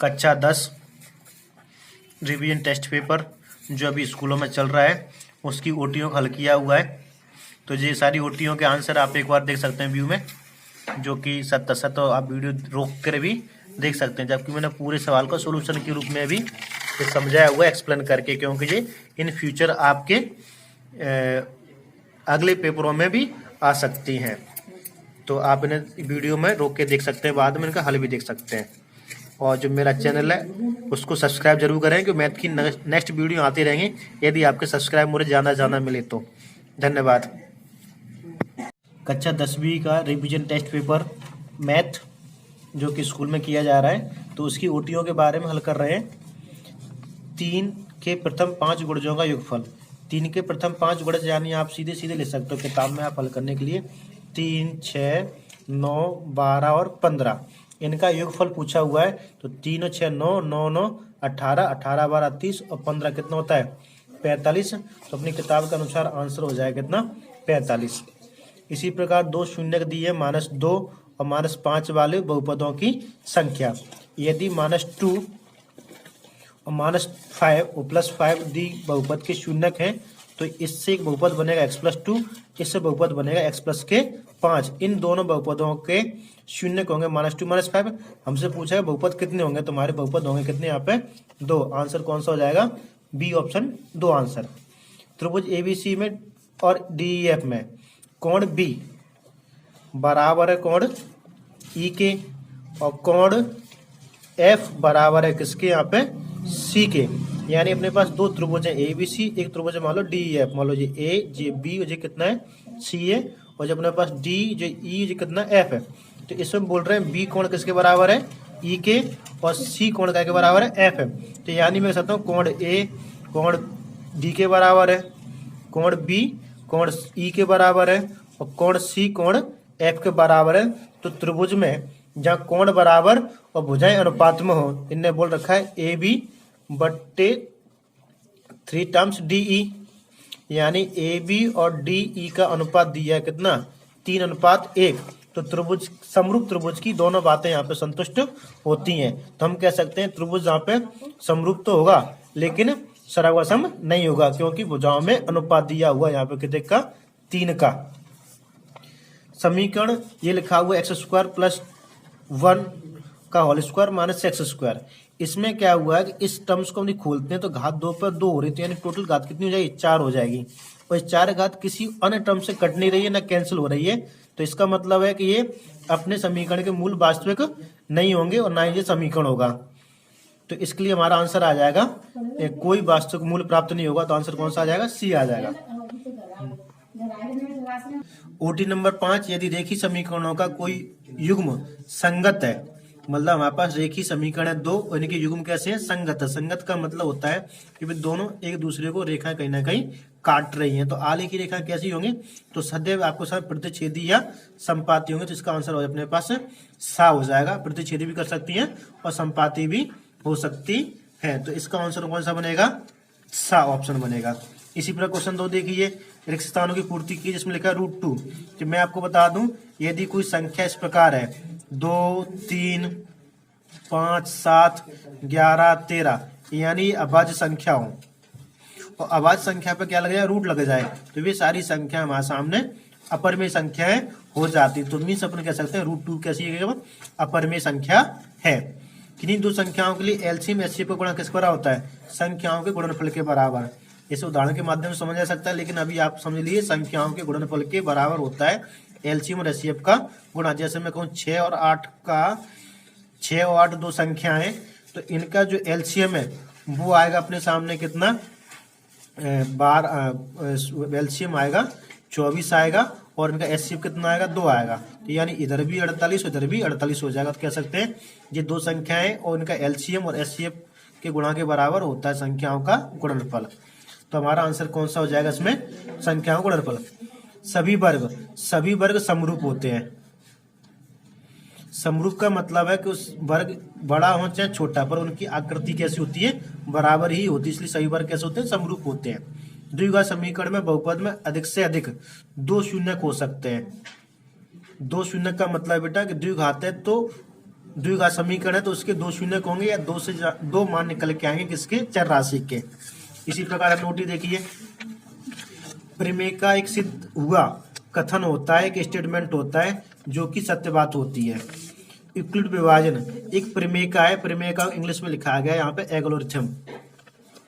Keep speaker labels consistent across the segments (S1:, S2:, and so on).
S1: कक्षा 10 revision test paper जो अभी स्कूलों में चल रहा है उसकी ओटीओ का हल किया हुआ है। तो ये सारी ओटीओ के आंसर आप एक बार देख सकते हैं व्यू में, जो कि 70 तो आप वीडियो रोक कर भी देख सकते हैं, जबकि मैंने पूरे सवाल को सोल्यूशन के रूप में भी ये समझाया हुआ है एक्सप्लेन करके, क्योंकि ये इन फ्यूचर आपके अगले पेपरों में भी आ सकती हैं। तो आप इन्हें वीडियो में रोक के देख सकते हैं, बाद में इनका हल भी देख सकते हैं। और जो मेरा चैनल है उसको सब्सक्राइब जरूर करें, क्योंकि मैथ की नेक्स्ट वीडियो आती रहेंगी यदि आपके सब्सक्राइब मुझे ज़्यादा मिले तो। धन्यवाद। कक्षा 10वीं का रिवीजन टेस्ट पेपर मैथ जो कि स्कूल में किया जा रहा है, तो उसकी ओटीओ के बारे में हल कर रहे हैं। 3 के प्रथम 5 गुणजों का योगफल। 3 के प्रथम 5 गुणज यानी आप सीधे ले सकते हो किताब में आप हल करने के लिए। 3, 6, 9, 12 और 15 इनका योगफल पूछा हुआ है। तो 3 और 6 9, 9 9 18, 18 12 30 और 15 कितना होता है 45। तो अपनी किताब के अनुसार आंसर हो जाएगा कितना 45। इसी प्रकार 2 शून्य दिए -2 और -5 वाले बहुपदों की संख्या। यदि -2 और -5 और +5 दी बहुपद के शून्यक हैं तो इससे एक बहुपद बनेगा x+2, इससे बहुपद बनेगा x+5। इन दोनों बहुपदों के शून्यक होंगे -2 -5। हमसे पूछा है बहुपद कितने होंगे, तुम्हारे बहुपद होंगे कितने यहाँ पे 2। आंसर कौन सा हो जाएगा बी ऑप्शन 2 आंसर। त्रिभुज एबीसी में और डीईएफ में कोण बी बराबर है कोण ई के, और कोण एफ बराबर है किसके यहाँ पे सी के। यानी अपने पास 2 त्रिभुज है ए बी सी, एक त्रिभुज है मान लो डी एफ। मान लो ये ए जे बी और ये कितना है सी है, और जब अपने पास डी जो ई जो कितना एफ है। तो इसमें बोल रहे हैं बी कोण किसके बराबर है ई के, और सी कोण का के बराबर है एफ है। तो यानी मैं कह सकता हूँ कोण ए कोण डी के बराबर है, कोण बी कोण ई के बराबर है, और कोण सी कोण एफ के बराबर है। तो त्रिभुज में जहाँ कोण बराबर और भुजाएं अनुपात में हो, इनने बोल रखा है ए बी बट्टे 3 टाइम्स डी ई। यानी ए बी और डी ई का अनुपात दिया है कितना 3:1। तो त्रिभुज समरूप त्रिभुज की दोनों बातें यहाँ पे संतुष्ट होती हैं। तो हम कह सकते हैं त्रिभुज यहाँ पे समरूप तो होगा लेकिन सर्वसम नहीं होगा, क्योंकि भुजाओं में अनुपात दिया हुआ यहाँ पे कितने का 3 का। समीकरण ये लिखा हुआ x² + 1 का होल स्क्वायर -x²। इसमें क्या हुआ है कि इस टर्म्स को हम खोलते हैं तो घात 2 पर 2 हो रही थी, यानी टोटल घात कितनी हो जाएगी 4 हो जाएगी। और इस 4 घात किसी अन्य टर्म से कट नहीं रही है ना कैंसिल हो रही है। तो इसका मतलब है कि ये अपने समीकरण के मूल वास्तविक नहीं होंगे और ना ही ये समीकरण होगा। तो इसके लिए हमारा आंसर आ जाएगा कोई वास्तविक मूल प्राप्त नहीं होगा। तो आंसर कौन सा आ जाएगा सी आ जाएगा। ओटी नंबर 5, यदि रेखीय समीकरणों का कोई युग्म संगत है, मतलब हमारे पास रेखीय समीकरण है 2 और इनके युग्म कैसे है संगत है। संगत का मतलब होता है कि वे दोनों एक दूसरे को रेखा कहीं ना कहीं काट रही हैं। तो आले की रेखा कैसी होंगी, तो सदैव आपको सब प्रतिच्छेदी या संपाती होंगे। तो इसका आंसर हो अपने पास सा हो जाएगा। प्रतिच्छेदी भी कर सकती है और संपाती भी हो सकती है। तो इसका आंसर कौन सा बनेगा सा ऑप्शन बनेगा। इसी प्रकार क्वेश्चन 2 देखिए, रिक्त स्थानों की पूर्ति की जिसमें लिखा है √2। तो मैं आपको बता दूं यदि कोई संख्या इस प्रकार है 2 3 5 7 11 13 यानी अभाज्य संख्या हो, और अभाज्य संख्या पे क्या लग जाए रूट लग जाए, तो ये सारी संख्या हमारे सामने अपरिमेय संख्याएं हो जाती। तो मीन्स अपन कह सकते हैं √2 कैसी है अपरिमेय संख्या है। किन्हीं 2 संख्याओं के लिए एलसीएम एचसीएफ का गुणा किस बराबर होता है संख्याओं के गुणनफल के बराबर। इस उदाहरण के माध्यम से समझ जा सकता है, लेकिन अभी आप समझ लीजिए संख्याओं के गुणनफल के बराबर होता है एलसीएम और एचसीएफ का गुणा। जैसे मैं कहूँ 6 और 8 2 संख्याएं, तो इनका जो एलसीएम है वो आएगा अपने सामने कितना एलसीएम आएगा 24 आएगा, और इनका एचसीएफ कितना आएगा 2 आएगा। तो यानी इधर भी 48 इधर भी 48 हो जाएगा। तो कह सकते हैं ये 2 संख्याएं और इनका एलसीएम और एचसीएफ के गुणा के बराबर होता है संख्याओं का गुणनफल। तो हमारा आंसर कौन सा हो जाएगा इसमें संख्याओं का गुणनफल। सभी वर्ग समरूप होते हैं। समरूप का मतलब है कि उस वर्ग बड़ा हो चाहे छोटा, पर उनकी आकृति कैसी होती है बराबर ही होती है, इसलिए सभी वर्ग कैसे होते हैं समरूप होते हैं। द्विघात समीकरण में बहुपद में अधिक से अधिक 2 शून्यक हो सकते हैं। 2 शून्यक का मतलब बेटा कि द्विघात है तो द्विघात समीकरण है तो उसके 2 शून्य होंगे या 2 मान निकल के आएंगे किसके, चर राशि के। इसी प्रकार नोटी देखिए, प्रमेय का एक सिद्ध हुआ कथन होता है, एक स्टेटमेंट होता है जो कि सत्य बात होती है। यूक्लिड विभाजन एक प्रमेय का है, प्रमेय का इंग्लिश में लिखा गया है यहाँ पे एल्गोरिथम,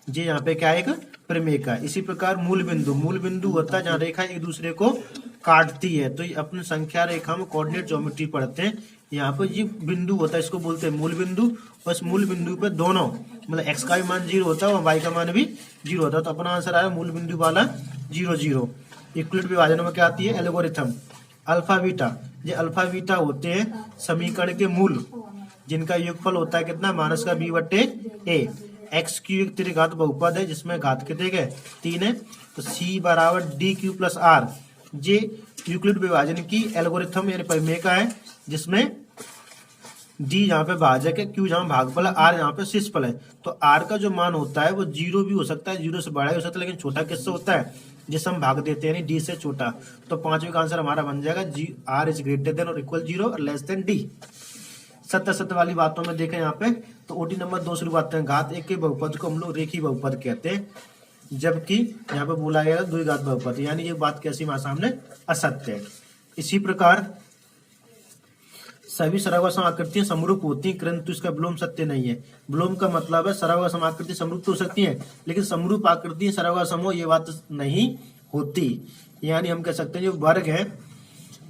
S1: जी यहाँ पे क्या है, एक प्रमेय का। इसी प्रकार मूल बिंदु होता है जहाँ रेखा एक दूसरे को काटती है, तो ये अपनी संख्या रेखा में कोऑर्डिनेट ज्योमेट्री पढ़ते हैं। यहाँ पर ये बिंदु होता है, इसको बोलते हैं मूल बिंदु, और इस मूल बिंदु पे दोनों मतलब x का भी मान 0 होता है और y का मान भी 0 होता है, तो अपना आंसर आया मूल बिंदु वाला 0 0। यूक्लिड विभाजन में क्या आती है, एल्गोरिथम। अल्फा बीटा, ये अल्फा बीटा होते हैं समीकरण के मूल जिनका योगफल होता है कितना, माइनस का b बटे a। एक्स क्यू एक त्रिघात बहुपद है जिसमें घात कितने के 3 है, तो c बराबर डी क्यू प्लस आर। ये यूक्लिड विभाजन की एल्गोरिथम यानी प्रमेय का है, जिसमें d यहाँ पे भाजक है, q यहाँ भागफल है, r यहाँ पे शेषफल है। तो r का जो मान होता है वो 0 भी हो सकता है, 0 से बड़ा भी हो सकता है, लेकिन छोटा किससे होता है, जिसे हम भाग देते हैं यानी d से छोटा। तो पांचवें का आंसर हमारा बन जाएगा r इज ग्रेटर देन और इक्वल 0 और लेस देन d। सत्य वाली बातों में देखें यहाँ पे, तो ओटी नंबर 2 शुरू करते हैं। घात एक के बहुपद को हम लोग रेखीय बहुपद कहते हैं, जबकि यहाँ पे बोला गया द्विघात बहुपद, यानी ये बात कैसी हमारे सामने असत्य है। इसी प्रकार सभी सर्वसम आकृतियां समरूप होती हैं, किंतु इसका विलोम सत्य नहीं है। विलोम का मतलब है सर्वसम आकृति समरूप तो हो सकती है, लेकिन समरूप आकृति सर्वसम हो ये बात नहीं होती। यानी हम कह सकते हैं जो वर्ग है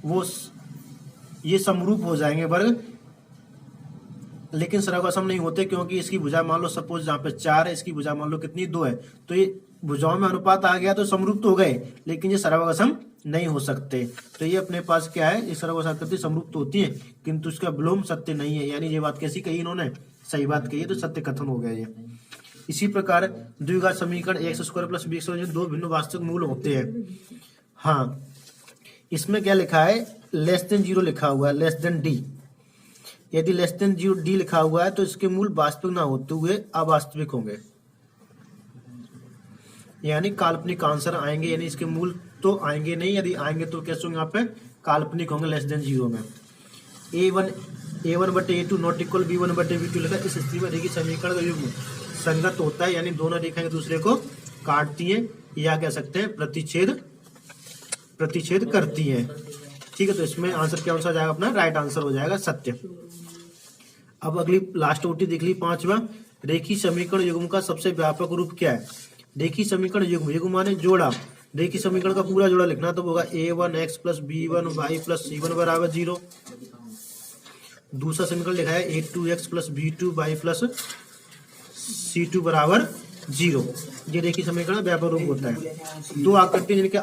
S1: वो ये समरूप हो जाएंगे वर्ग, लेकिन सर्वसम नहीं होते, क्योंकि इसकी भुजा मान लो सपोज जहाँ पे 4 है, इसकी भुजा मान लो कितनी 2 है, तो ये भुजाओं में अनुपात आ गया तो समरूप तो हो गए, लेकिन ये सर्वसम नहीं हो सकते। तो ये अपने पास क्या है, ये सर्वसम आकृति समरूप तो होती है किंतु इसका विलोम सत्य नहीं है। यानी ये बात कैसी कही इन्होंने, सही बात कही है, तो सत्य कथन हो गया ये। इसी प्रकार द्विघात समीकरण x square plus b square दो भिन्न वास्तविक मूल होते हैं। हाँ, इसमें क्या लिखा है, लेस देन 0 लिखा हुआ है, लेस देन डी। यदि लेस देन 0 डी लिखा हुआ है तो इसके मूल वास्तविक ना होते हुए अवास्तविक होंगे, यानी काल्पनिक आंसर आएंगे, यानी इसके मूल तो आएंगे नहीं, यदि आएंगे तो कैसे होंगे, यहाँ पे काल्पनिक होंगे लेस देन 0 में। a1 बटे a2 नॉट इक्वल b1 बटे b2 लिखा, इस स्थिति में रेखीय समीकरण का युग्म संगत होता है, यानी दोनों रेखाएं एक दूसरे को काटती हैं या कह सकते हैं प्रतिच्छेद करती हैं। ठीक है, तो इसमें आंसर क्या आंसर जाएगा अपना, राइट आंसर हो जाएगा सत्य। अब अगली लास्ट ओटी देख ली, 5वां। रेखीय समीकरण युग्म का सबसे व्यापक रूप क्या है। रेखीय समीकरण युग्म माने जोड़ा। रेखीय समीकरण का पूरा जोड़ा लिखना तो होगा a1x plus b1y plus c1 बराबर 0। दूसरा समीकरण लिखा है a2x plus b2y plus c2 बराबर 0। ये रेखीय समीकरण व्यापक रूप होता है। दो आकृति जिनके